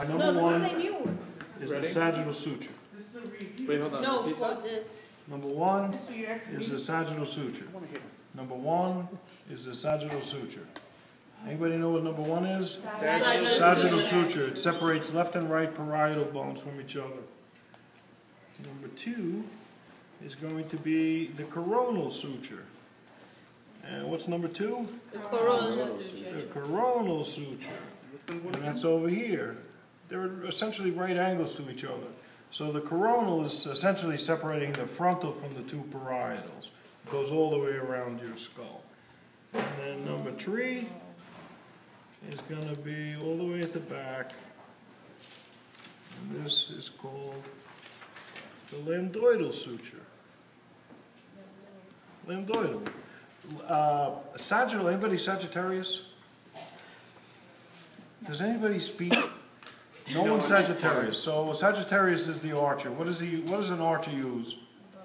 Number one this is a new one. is the sagittal suture. Wait, hold on. No, Repeat for that? this. Number one is the sagittal suture. Number one is the sagittal suture. Anybody know what number one is? Sagittal suture. It separates left and right parietal bones from each other. Number two is going to be the coronal suture. And what's number two? The coronal suture. The coronal suture. And that's over here. They're essentially right angles to each other. So the coronal is essentially separating the frontal from the two parietals. It goes all the way around your skull. And then number three is going to be all the way at the back. And this is called the lambdoidal suture. Lambdoidal. Sagittal, anybody Sagittarius? Does anybody speak? No one's Sagittarius. So Sagittarius is the archer. What does an archer use?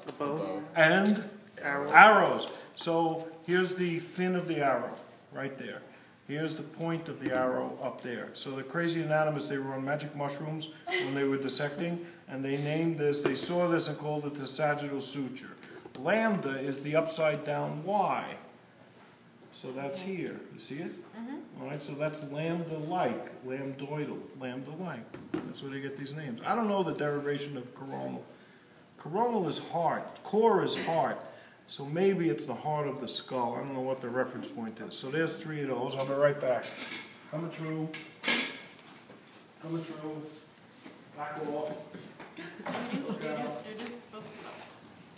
A bow. And arrows. So here's the fin of the arrow, right there. Here's the point of the arrow up there. So the crazy anatomists, they were on magic mushrooms when they were dissecting, and they named this, they saw this and called it the sagittal suture. Lambda is the upside down Y. So that's here. You see it? All right, so that's lambda-like, lambdoidal, lambda-like. That's where they get these names. I don't know the derivation of coronal. Coronal is heart. Core is heart. So maybe it's the heart of the skull. I don't know what the reference point is. So there's three of those. I'll be right back. Coming through. Coming through. Back off.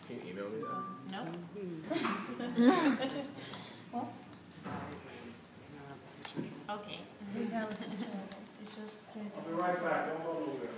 Can you email me that? No. Okay. I'll be right back. Don't go nowhere.